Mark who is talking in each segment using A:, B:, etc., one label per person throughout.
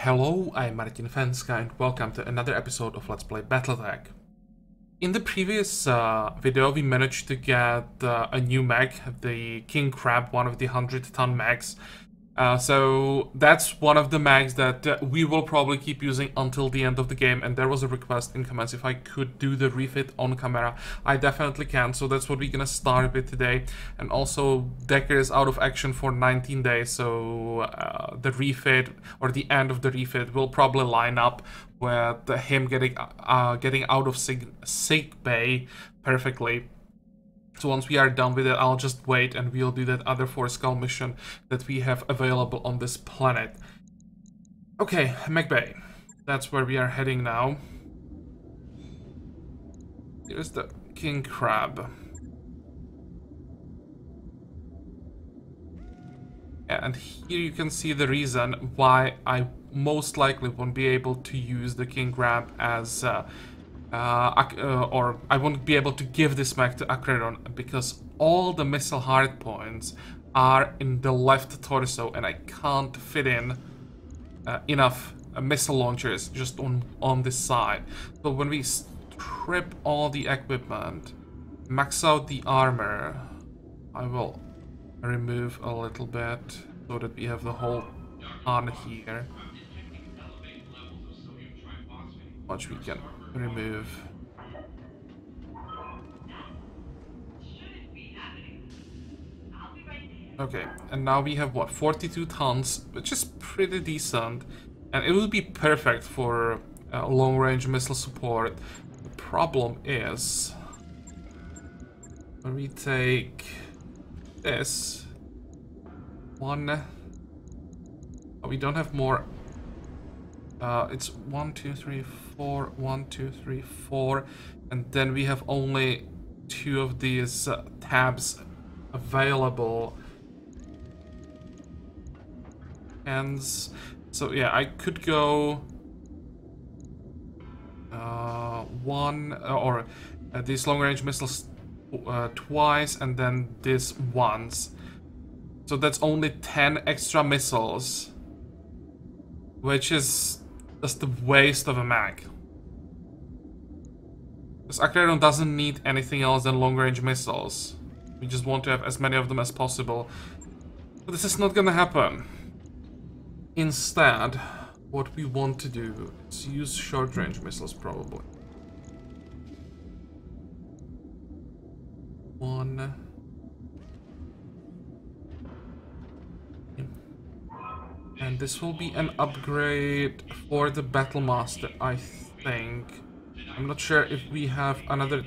A: Hello, I'm Martin Fencka and welcome to another episode of Let's Play Battletech. In the previous video we managed to get a new mech, the King Crab, one of the 100-ton mechs. So that's one of the mechs that we will probably keep using until the end of the game, and there was a request in comments if I could do the refit on camera. I definitely can, so that's what we're gonna start with today. And also Decker is out of action for 19 days, so the refit or the end of the refit will probably line up with him getting out of sick bay perfectly. So once we are done with it, I'll just wait and we'll do that other 4 skull mission that we have available on this planet. Okay, Mech Bay. That's where we are heading now. Here's the King Crab. And here you can see the reason why I most likely won't be able to use the King Crab as or I won't be able to give this mech to Acredon because all the missile hardpoints are in the left torso and I can't fit in enough missile launchers just on this side. So when we strip all the equipment, max out the armor, I will remove a little bit so that we have the whole ton here. Much we can remove. Okay, and now we have what, 42 tons, which is pretty decent, and it will be perfect for long-range missile support. The problem is when we take this one, we don't have more. It's 1, 2, 3, 4, 1, 2, 3, 4, and then we have only 2 of these tabs available. And so yeah, I could go these long-range missiles twice and then this once. So that's only 10 extra missiles, which is just a waste of a mech. Because Acredon doesn't need anything else than long-range missiles. We just want to have as many of them as possible. But this is not gonna happen. Instead, what we want to do is use short-range missiles, probably. 1. And this will be an upgrade for the Battlemaster, I think. I'm not sure if we have another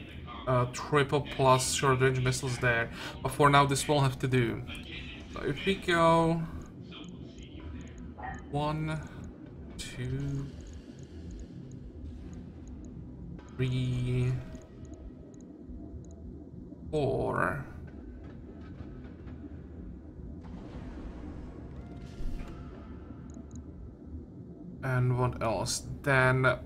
A: triple plus short-range missiles there, but for now this will have to do. So if we go 1, 2, 3, 4. And what else? Then,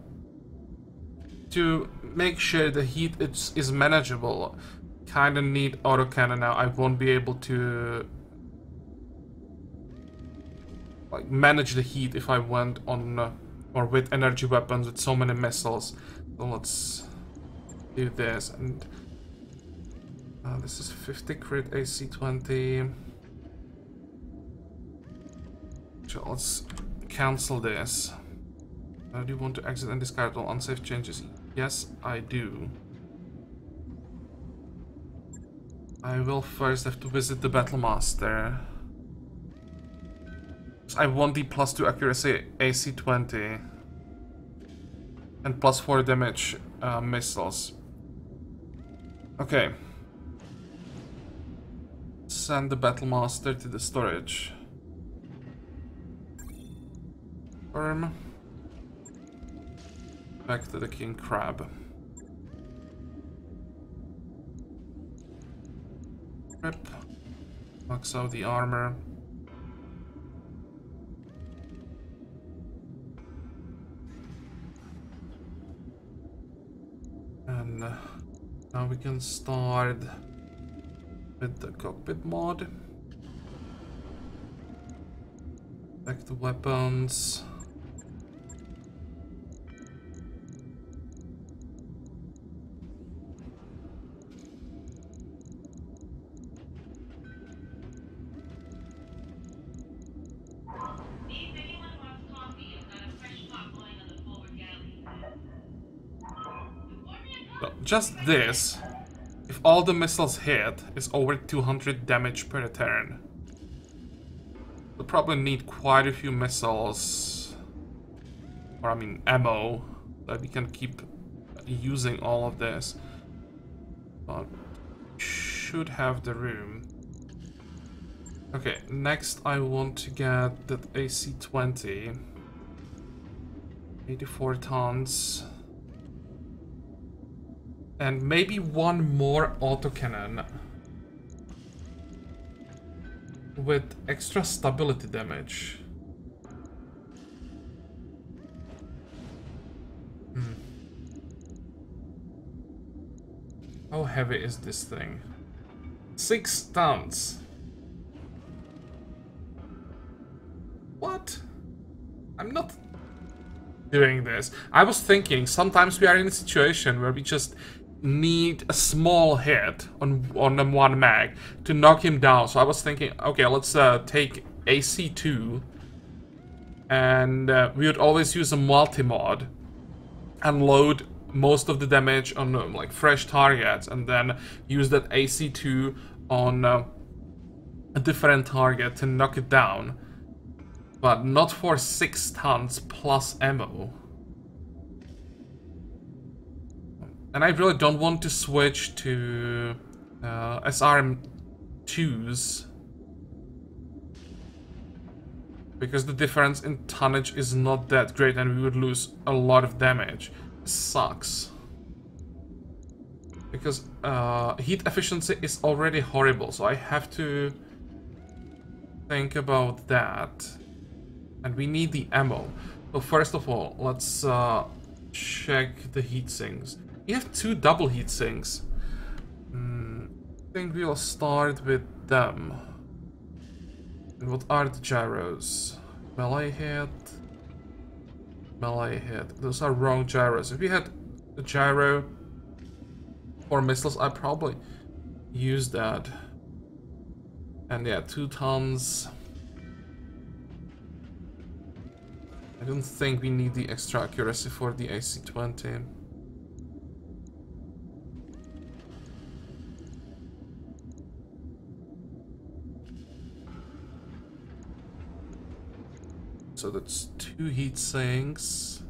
A: to make sure the heat is manageable, kinda need autocannon now. I won't be able to like manage the heat if I went on or with energy weapons with so many missiles. So let's do this, and this is 50 crit AC 20. So let's cancel this. Do you want to exit and discard all unsafe changes? Yes, I do. I will first have to visit the Battlemaster. I want the +2 accuracy AC 20 and +4 damage missiles. Okay. Send the Battlemaster to the storage. Confirm. Back to the King Crab. Rip. Max out the armor. And now we can start with the cockpit mod. Back to weapons. So just this, if all the missiles hit, is over 200 damage per turn. We'll probably need quite a few missiles, or I mean ammo, that we can keep using all of this. But should have the room. Okay, next I want to get that AC-20. 84 tons. And maybe one more autocannon. With extra stability damage. How heavy is this thing? 6 tons. What? I'm not doing this. I was thinking sometimes we are in a situation where we just need a small hit on one mag to knock him down. So I was thinking, okay, let's take AC2, and we would always use a multi-mod and load most of the damage on like fresh targets, and then use that AC2 on a different target to knock it down, but not for 6 tons plus ammo. And I really don't want to switch to SRM2s, because the difference in tonnage is not that great and we would lose a lot of damage. It sucks. Because heat efficiency is already horrible, so I have to think about that. And we need the ammo. So first of all, let's check the heat sinks. We have 2 double heat sinks. I think we'll start with them. And what are the gyros? Melee hit. Melee hit. Those are wrong gyros. If we had a gyro for missiles, I'd probably use that. And yeah, 2 tons. I don't think we need the extra accuracy for the AC-20. So that's 2 heat sinks.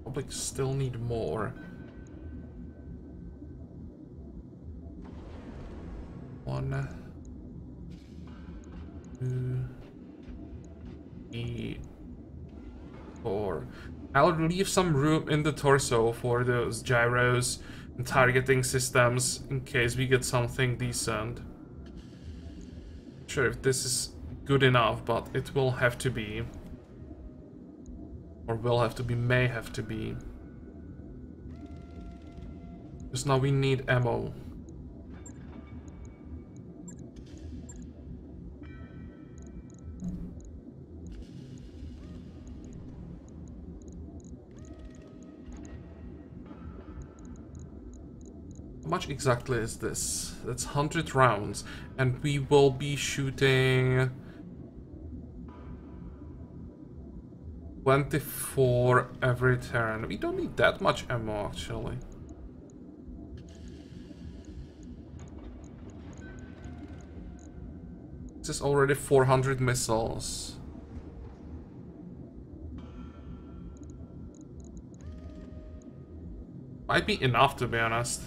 A: Probably still need more. 1, 2, 3, 4. I'll leave some room in the torso for those gyros and targeting systems in case we get something decent. Not sure if this is good enough, but it will have to be. Or will have to be, may have to be. Because now we need ammo. How much exactly is this? That's 100 rounds, and we will be shooting 24 every turn. We don't need that much ammo, actually. This is already 400 missiles. Might be enough, to be honest.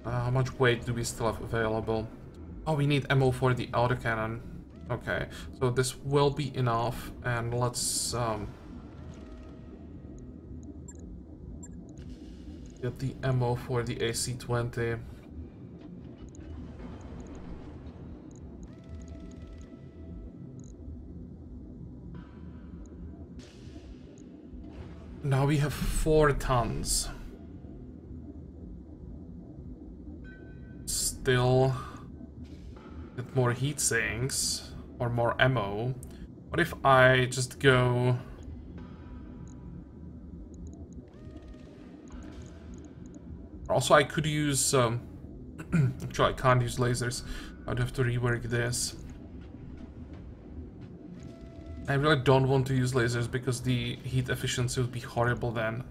A: How much weight do we still have available? Oh, we need ammo for the autocannon. Okay, so this will be enough, and let's get the ammo for the AC-20. Now we have 4 tons. Still get more heat sinks or more ammo. What if I just go... Also, I could use... Actually, I can't use lasers. I'd have to rework this. I really don't want to use lasers because the heat efficiency would be horrible then.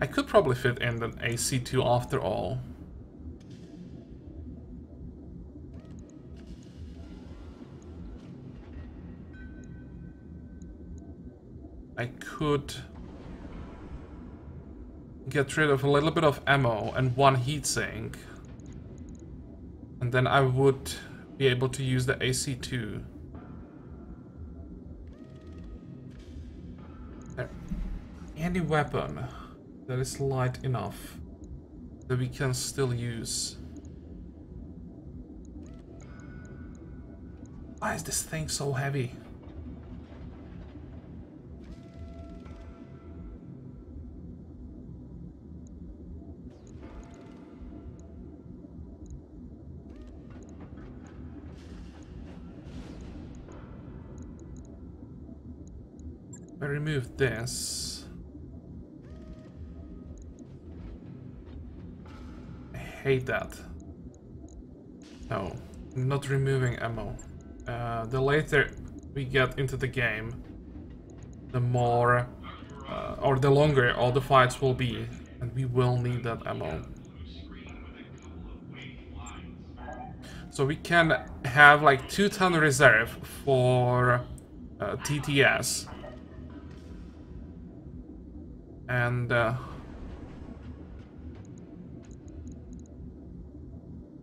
A: I could probably fit in an AC2 after all. I could get rid of a little bit of ammo and one heatsink. And then I would be able to use the AC2. Any weapon that is light enough that we can still use. Why is this thing so heavy? I remove this. I hate that. No, I'm not removing ammo. The later we get into the game, the more, or the longer all the fights will be, and we will need that ammo. So we can have like 2-ton reserve for TTS. And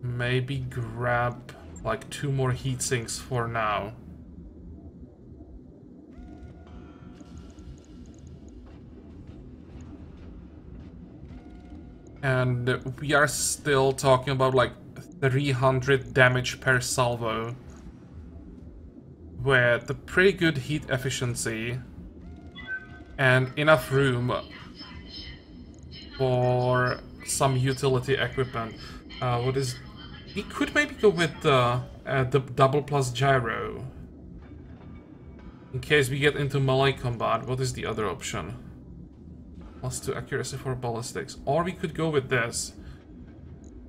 A: maybe grab like 2 more heat sinks for now. And we are still talking about like 300 damage per salvo with a pretty good heat efficiency and enough room for some utility equipment. We could maybe go with the double plus gyro in case we get into melee combat. What is the other option? +2 accuracy for ballistics, or we could go with this.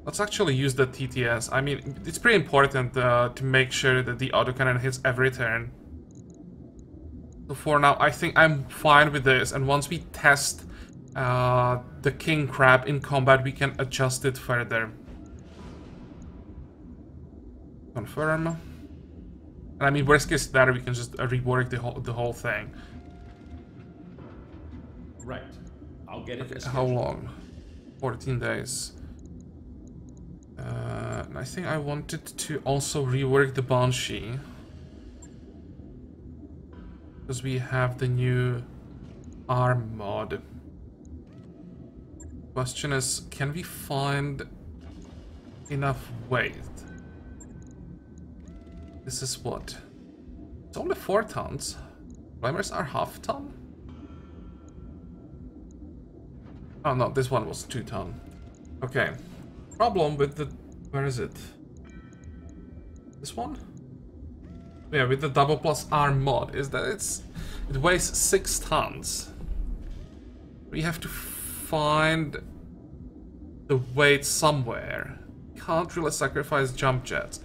A: Let's actually use the TTS. I mean, it's pretty important to make sure that the autocannon hits every turn. So for now, I think I'm fine with this, and once we test the king crab in combat, we can adjust it further. Confirm. And I mean, worst case scenario, we can just rework the whole thing.
B: Right. I'll get it.
A: Okay, how long? 14 days. And I think I wanted to also rework the Banshee. Because we have the new arm mod. Question is, can we find enough weight? This is what? It's only 4 tons. Flamers are half ton? Oh no, this one was 2 ton. Okay. Problem with the... where is it? This one? Yeah, with the double plus arm mod is that it weighs 6 tons. We have to find the weight somewhere. Can't really sacrifice jump jets.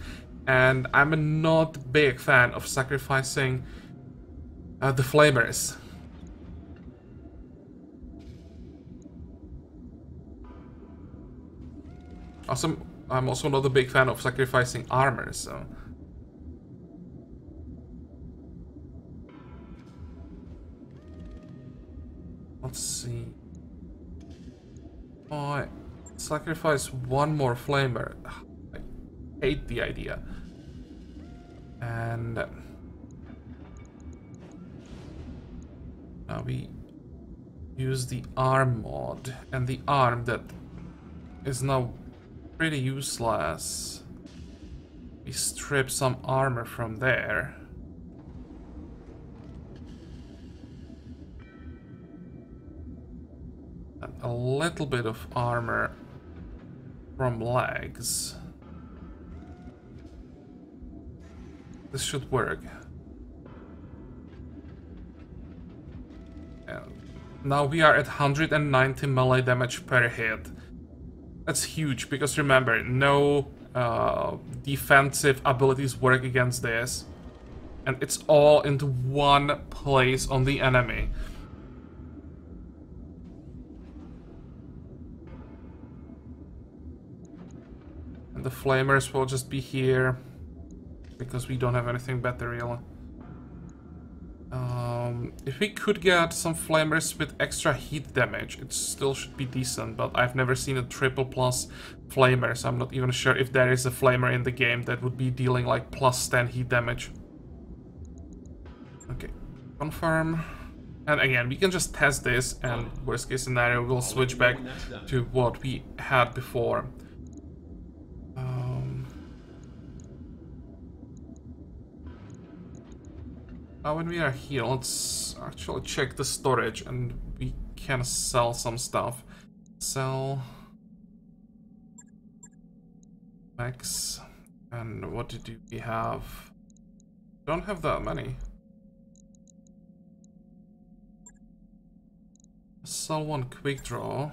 A: And I'm not a big fan of sacrificing the flamers. Also, I'm also not a big fan of sacrificing armor, so... Let's see. I sacrifice 1 more flamer. I hate the idea. And now we use the arm mod, and the arm that is now pretty useless. We strip some armor from there. a little bit of armor from legs. This should work. Now we are at 190 melee damage per hit. That's huge, because remember, no defensive abilities work against this. And it's all into one place on the enemy. And the flamers will just be here, because we don't have anything better, really. If we could get some flamers with extra heat damage, it still should be decent, but I've never seen a triple plus flamer, so I'm not even sure if there is a flamer in the game that would be dealing like plus 10 heat damage. Okay, confirm. And again, we can just test this, and worst case scenario, we'll switch back to what we had before. Now when we are here, let's actually check the storage, and we can sell some stuff. Sell. Max. And what did we have? Don't have that many. Sell one quick draw.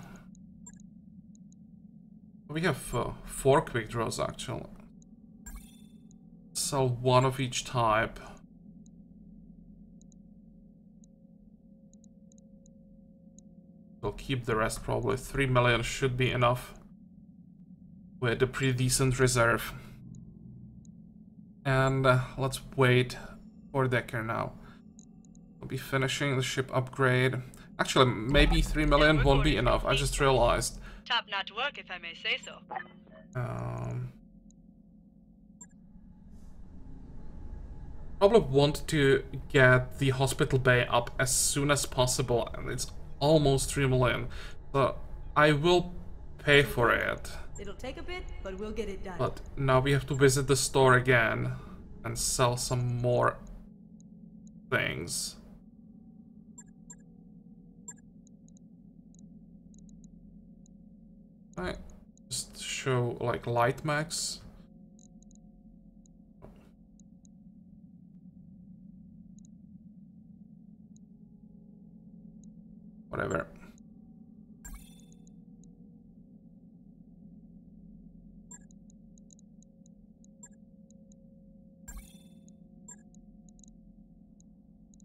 A: We have 4 quick draws actually. Sell one of each type. We'll keep the rest probably. 3 million should be enough. With a pretty decent reserve. And let's wait for Decker now. We'll be finishing the ship upgrade. Actually, maybe 3 million won't be enough. I just realized.
C: Top-notch work, if I may say so.
A: Probably want to get the hospital bay up as soon as possible, and it's almost 3 million. So I will pay for it.
D: It'll take a bit, but we'll get it done.
A: But now we have to visit the store again and sell some more things. Right, just show like light max. Whatever.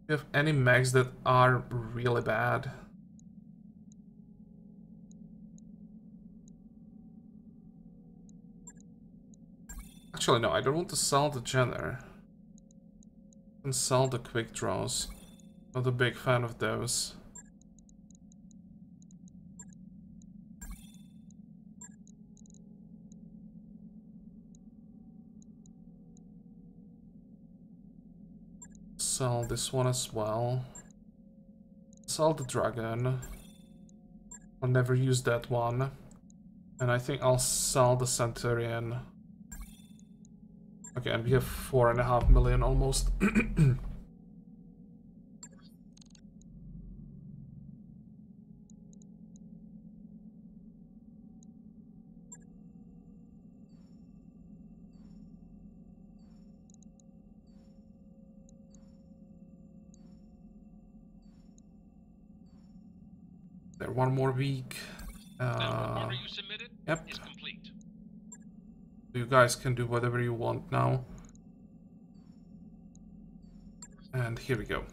A: Do you have any mags that are really bad? Actually, no, I don't want to sell the Jenner. I can sell the quick draws. Not a big fan of those. Sell this one as well. Sell the dragon. I'll never use that one. And I think I'll sell the Centurion. Okay, and we have 4.5 million almost. There, one more week. Yep. You guys can do whatever you want now. And here we go.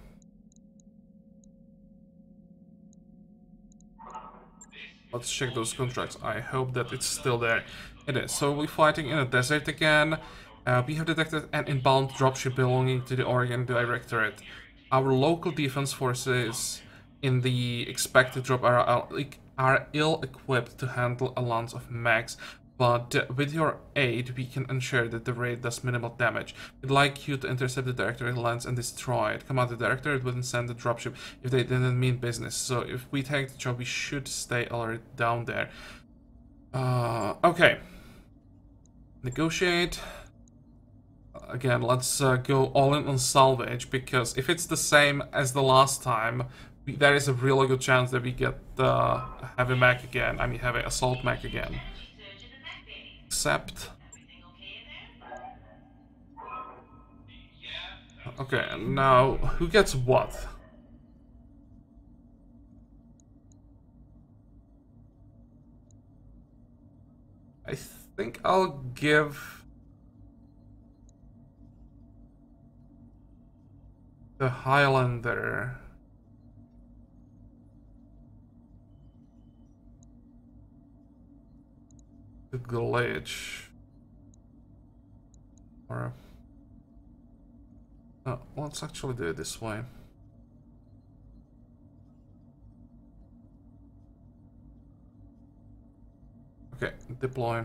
A: Let's check those contracts. I hope that it's still there. It is. So we're fighting in a desert again. We have detected an inbound dropship belonging to the Oregon Directorate. Our local defense forces in the expected drop are ill-equipped to handle a lance of mags, but with your aid we can ensure that the raid does minimal damage. We'd like you to intercept the Directorate lance and destroy it. Come on, the Directorate wouldn't send the dropship if they didn't mean business, so if we take the job we should stay already down there. Okay. Negotiate. Again, let's go all in on salvage, because if it's the same as the last time, there is a really good chance that we get heavy mech again. I mean, heavy assault mech again. Except... Okay, now, who gets what? I think I'll give... the Highlander... the glitch. Or... oh, let's actually do it this way. Okay, deploy.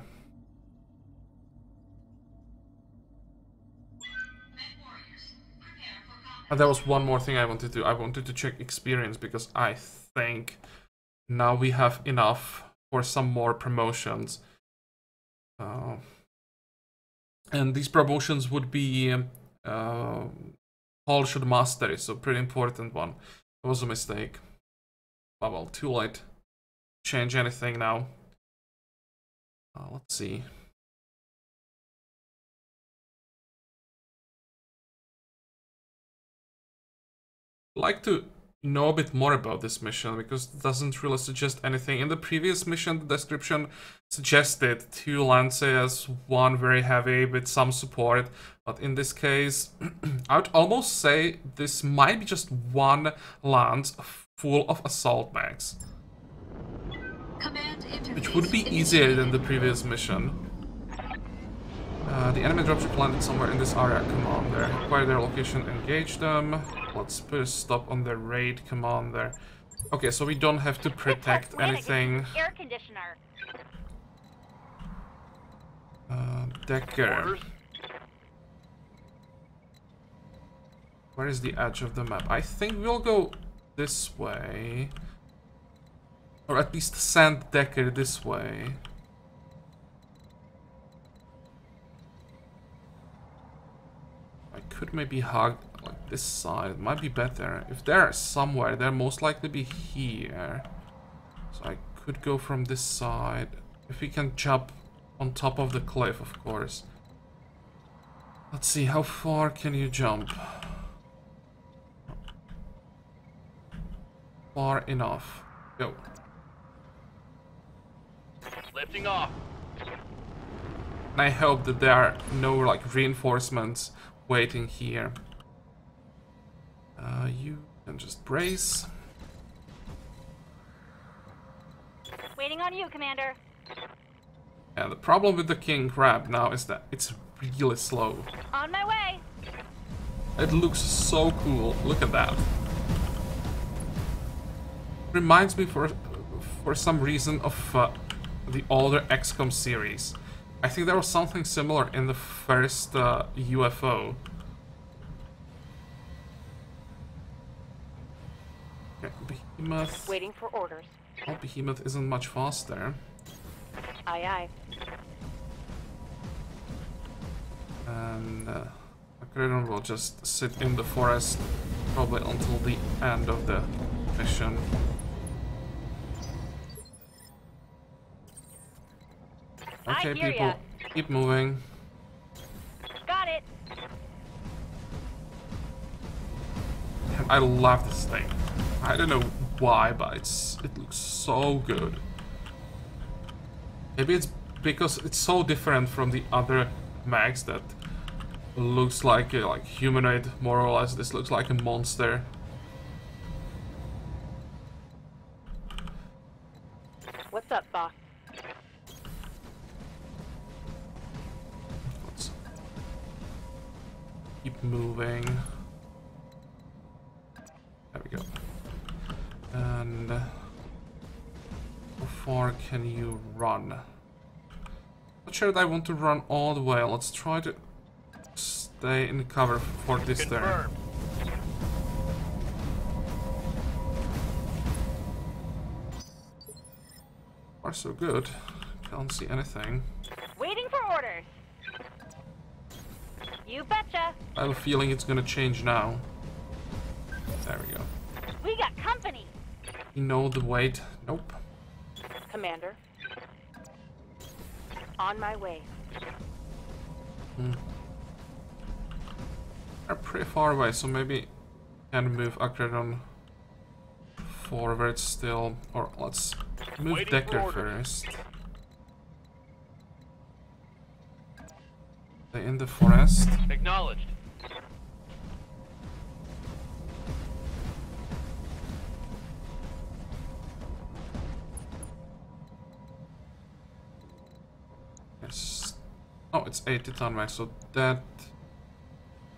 A: And there was one more thing I wanted to do. I wanted to check experience because I think now we have enough for some more promotions. And these promotions would be Polish Mastery, so pretty important one. It was a mistake. Oh well, too late. Change anything now. Let's see. I'd like to know a bit more about this mission because it doesn't really suggest anything. In the previous mission, the description suggested 2 lances, 1 very heavy with some support, but in this case, I would almost say this might be just 1 lance full of assault mechs, which would be easier than the previous mission. The enemy dropship landed somewhere in this area, Commander. Acquire their location, engage them. Let's put a stop on the raid, Commander. Okay, so we don't have to protect anything.
E: Air conditioner.
A: Decker. Where is the edge of the map? I think we'll go this way. Or at least send Decker this way. I could maybe hug like this side. It might be better. If they're somewhere, they'll most likely be here. So I could go from this side. If we can jump on top of the cliff, of course. Let's see, how far can you jump? Far enough. Go.
B: Lifting off.
A: And I hope that there are no like reinforcements waiting here. You can just brace.
E: Waiting on you, Commander.
A: And the problem with the King Crab now is that it's really slow.
E: On my way.
A: It looks so cool. Look at that. Reminds me for some reason of the older XCOM series. I think there was something similar in the first UFO. Okay, Behemoth.
E: Waiting for orders.
A: Oh, Behemoth isn't much faster.
E: Aye, aye.
A: And Macredon will just sit in the forest probably until the end of the mission. Okay, people, keep moving.
E: Got it.
A: I love this thing. I don't know why, but it looks so good. Maybe it's because it's so different from the other mechs that looks like a humanoid, more or less. This looks like a monster.
E: What's up, boss?
A: Let's keep moving. There we go. And how far can you run? Not sure that I want to run all the way. Let's try to stay in cover for this turn. Far so good. Can't see anything.
E: Waiting for orders. You betcha.
A: I have a feeling it's gonna change now. There we go.
E: We got company.
A: You know the weight? Nope.
E: Commander. On my way.
A: They're pretty far away, so maybe can move Akredon forward still. Or let's move Decker first. They're in the forest.
B: Acknowledged.
A: Yes. Oh, it's 80 ton max, so that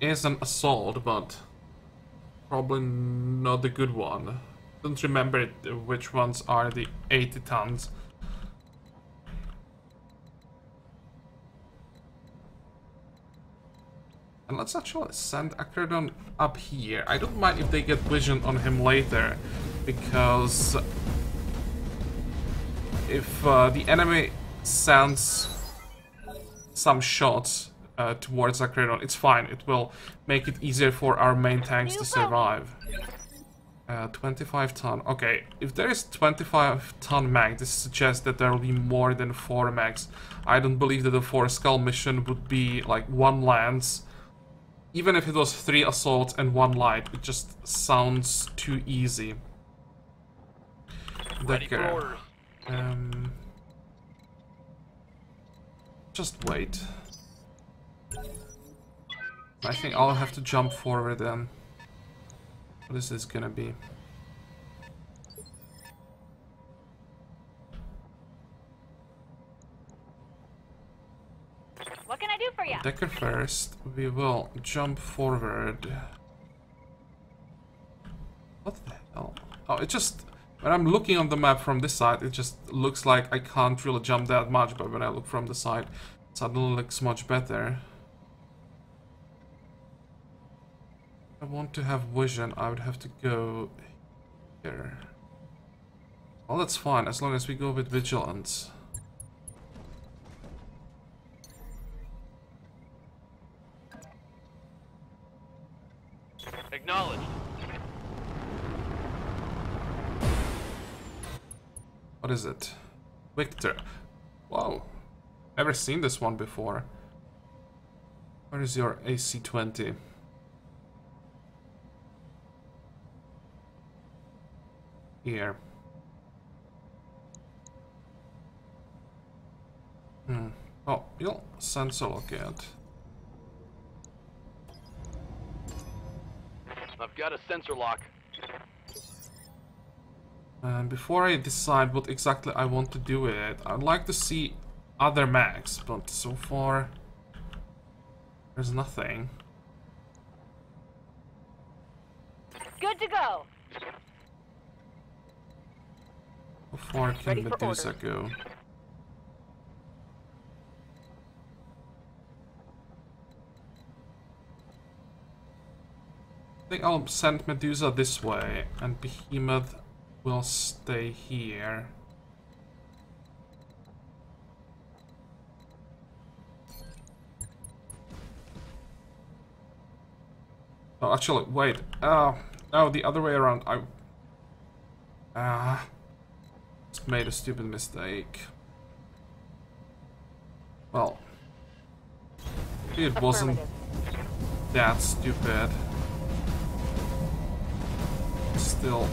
A: is an assault, but probably not the good one. Don't remember which ones are the 80 tons. And let's actually send Akredon up here. I don't mind if they get vision on him later, because if the enemy sends some shots towards Akredon, it's fine. It will make it easier for our main tanks to survive. 25 ton. Okay, if there is 25 ton mag, this suggests that there will be more than 4 mags. I don't believe that the 4 skull mission would be like 1 lance. Even if it was 3 assaults and 1 light, it just sounds too easy.
B: Ready for orders.
A: Just wait. I think I'll have to jump forward then. What is this gonna be?
E: What can I do for you?
A: Decker first. We will jump forward. What the hell? Oh, it just... When I'm looking on the map from this side, it just looks like I can't really jump that much, but when I look from the side, it suddenly looks much better. If I want to have vision, I would have to go here. Well, that's fine, as long as we go with vigilance.
B: Acknowledged.
A: What is it? Victor. Whoa. Never seen this one before. Where is your AC-20? Here. Oh, you'll sensor locate.
B: I've got a sensor lock.
A: And before I decide what exactly I want to do with it, I'd like to see other mags, but so far there's nothing.
E: Good to go.
A: How far can Medusa go? I think I'll send Medusa this way, and Behemoth will stay here. Oh, actually, wait. Oh, no, the other way around. I just made a stupid mistake. Well, it wasn't that stupid. Still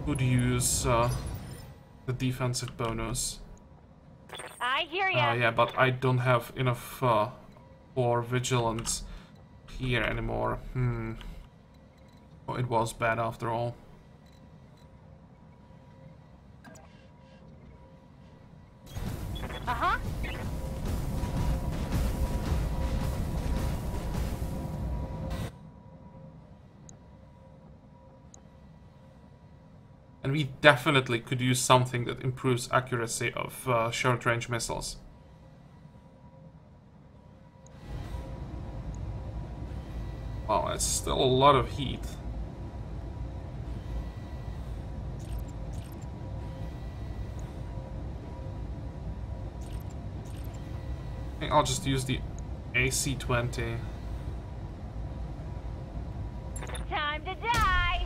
A: could use the defensive bonus.
E: I hear ya.
A: Yeah, but I don't have enough for vigilance here anymore. Oh, it was bad after all.
E: Uh-huh.
A: And we definitely could use something that improves accuracy of short-range missiles. Wow, it's still a lot of heat. I think I'll just use the AC-20.
E: Time to die.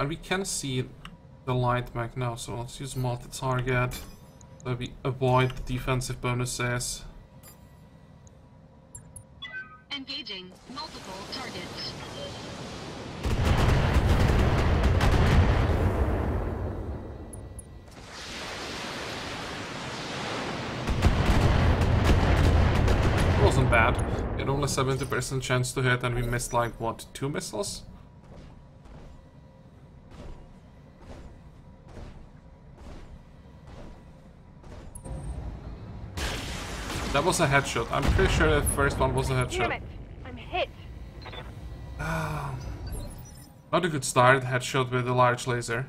A: and we can see the light mech now, so let's use multi-target so we avoid the defensive bonuses.
F: Engaging multiple targets.
A: It wasn't bad. We had only 70% chance to hit and we missed like, what, 2 missiles? That was a headshot. I'm pretty sure the first one was a headshot.
E: Damn it! I'm hit.
A: Not a good start, headshot with a large laser.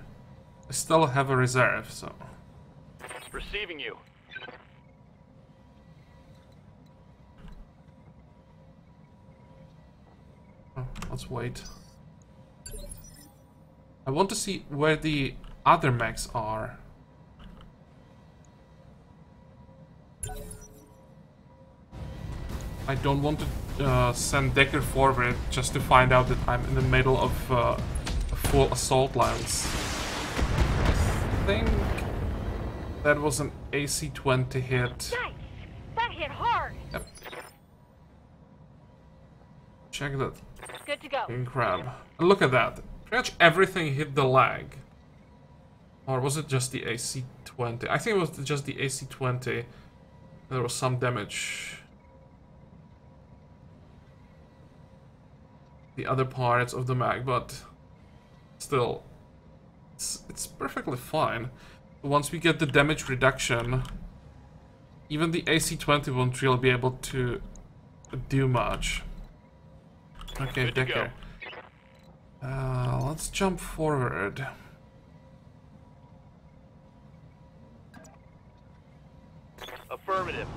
A: I still have a reserve, so...
B: Receiving you.
A: Oh, let's wait. I want to see where the other mechs are. I don't want to send Decker forward just to find out that I'm in the middle of a full assault lance. I think that was an AC-20 hit.
E: Nice! That hit hard!
A: Yep. Check that.
E: Good to go.
A: King crab. And look at that. Pretty much everything hit the leg. Or was it just the AC-20? I think it was just the AC-20. There was some damage. The other parts of the mag, but still, it's perfectly fine. Once we get the damage reduction, even the AC-20 won't really be able to do much. Okay, Decker. Let's jump forward.
B: Affirmative.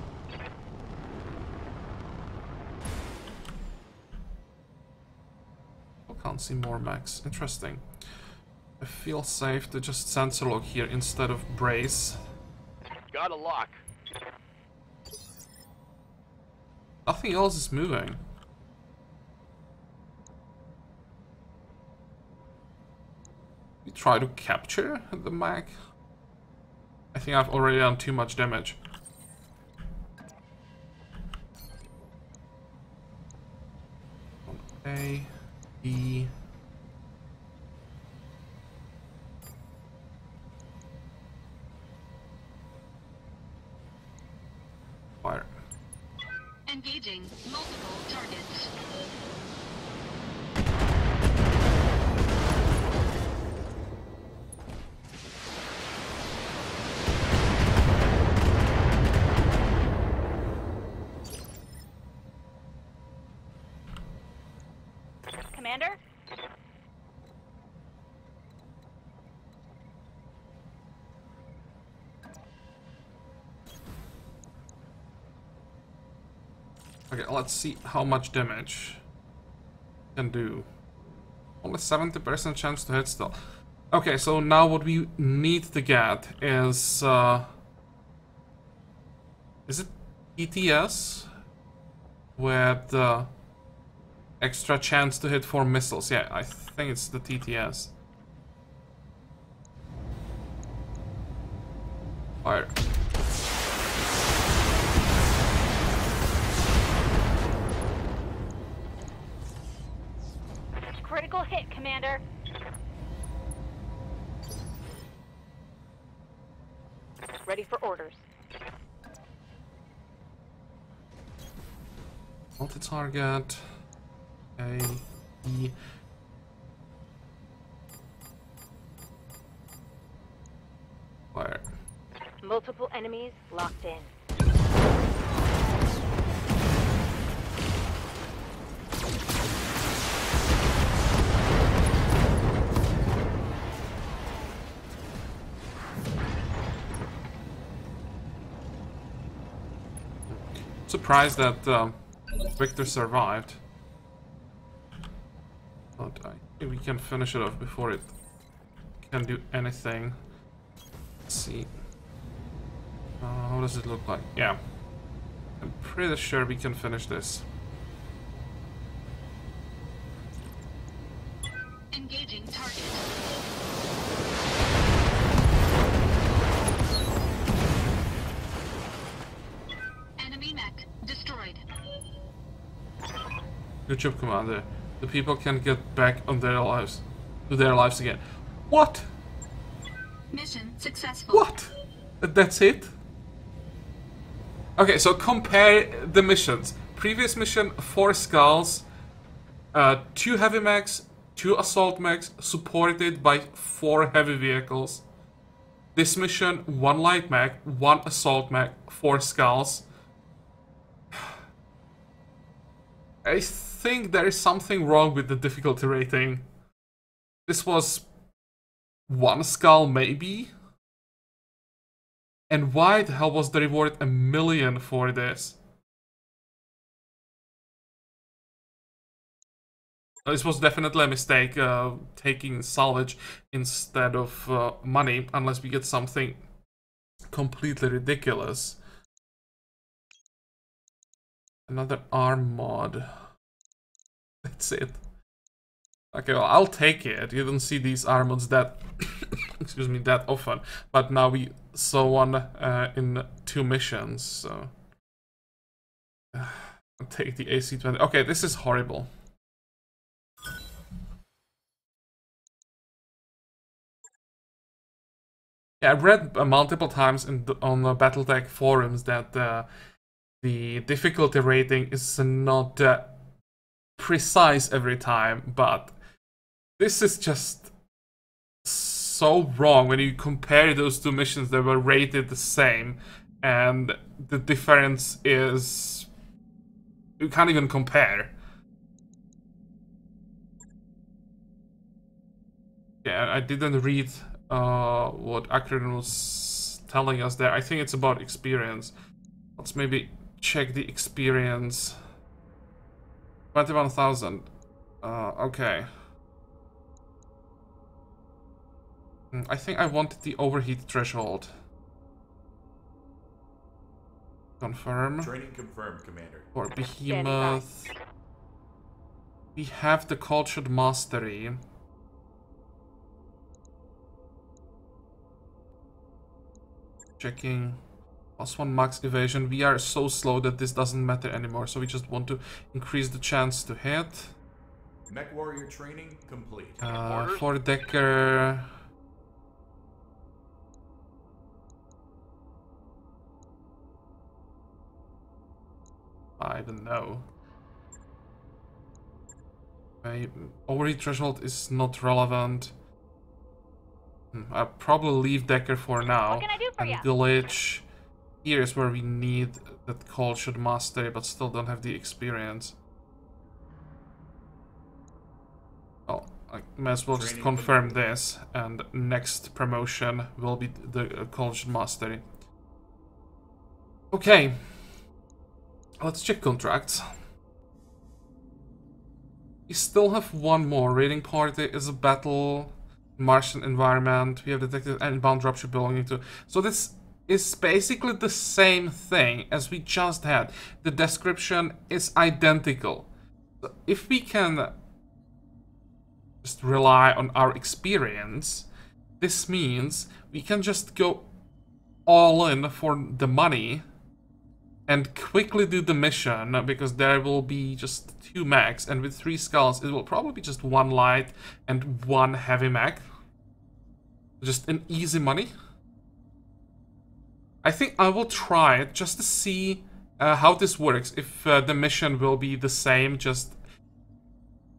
A: Can't see more max. Interesting. I feel safe to just sensor lock here instead of brace.
B: Got a lock.
A: Nothing else is moving. We try to capture the mag. I think I've already done too much damage. A, B. Fire.
F: Engaging multiple targets.
E: Commander?
A: Okay, let's see how much damage can do. Only 70% chance to hit still. Okay, so now what we need to get is it ETS with extra chance to hit 4 missiles? Yeah, I think it's the TTS. Fire.
E: Critical hit, Commander. Ready for orders.
A: Multi-target. A, E. Fire.
E: Multiple enemies locked in.
A: Surprised that Victor survived. But I think we can finish it off before it can do anything. Let's see. How does it look like? Yeah. I'm pretty sure we can finish this.
F: Engaging target.
A: Good job, Commander. The people can get back on their lives, to their lives again. What?
F: Mission successful.
A: What? That's it? Okay, so compare the missions. Previous mission, 4 skulls, 2 heavy mechs, 2 assault mechs, supported by 4 heavy vehicles. This mission, 1 light mech, 1 assault mech, 4 skulls. I think there is something wrong with the difficulty rating. This was 1 skull, maybe? And why the hell was the reward $1 million for this? This was definitely a mistake, taking salvage instead of money, unless we get something completely ridiculous. Another arm mod. That's it. Okay, well, I'll take it. You don't see these arm mods that, excuse me, that often. But now we saw one in 2 missions, so I'll take the AC-20. Okay, this is horrible. Yeah, I've read multiple times on the Battletech forums that the difficulty rating is not precise every time, but this is just so wrong when you compare those 2 missions that were rated the same, and the difference is... you can't even compare. Yeah, I didn't read what Akron was telling us there. I think it's about experience. Let's maybe check the experience. 21,000. Okay. I think I wanted the overheat threshold. Confirm.
G: Training confirmed, Commander.
A: For Behemoth. We have the cultured mastery. Checking. +1 max evasion. We are so slow that this doesn't matter anymore, so we just want to increase the chance to hit.
G: Mech warrior training complete.
A: For Decker. I don't know. Overheat threshold is not relevant. I'll probably leave Decker for now.
E: What can I do for
A: and
E: ya?
A: Glitch. Here is where we need that cultured mastery, but still don't have the experience. Well, I may as well just confirm this, and next promotion will be the cultured mastery. Okay. Let's check contracts. We still have 1 more. Raiding party is a battle. Martian environment. We have detected an inbound dropship belonging to... So this is basically the same thing as we just had. The description is identical. So if we can just rely on our experience, this means we can just go all in for the money and quickly do the mission, because there will be just 2 mechs, and with 3 skulls it will probably be just 1 light and 1 heavy mech. Just an easy money. I think I will try it just to see how this works. If the mission will be the same, just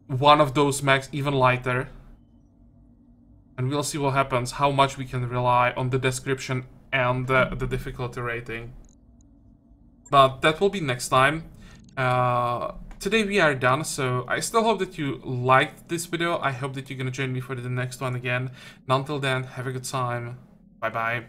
A: 1 of those mechs even lighter. And we'll see what happens, how much we can rely on the description and the difficulty rating. But that will be next time. Today we are done, so I still hope that you liked this video. I hope that you're gonna join me for the next one again. And until then, have a good time. Bye bye.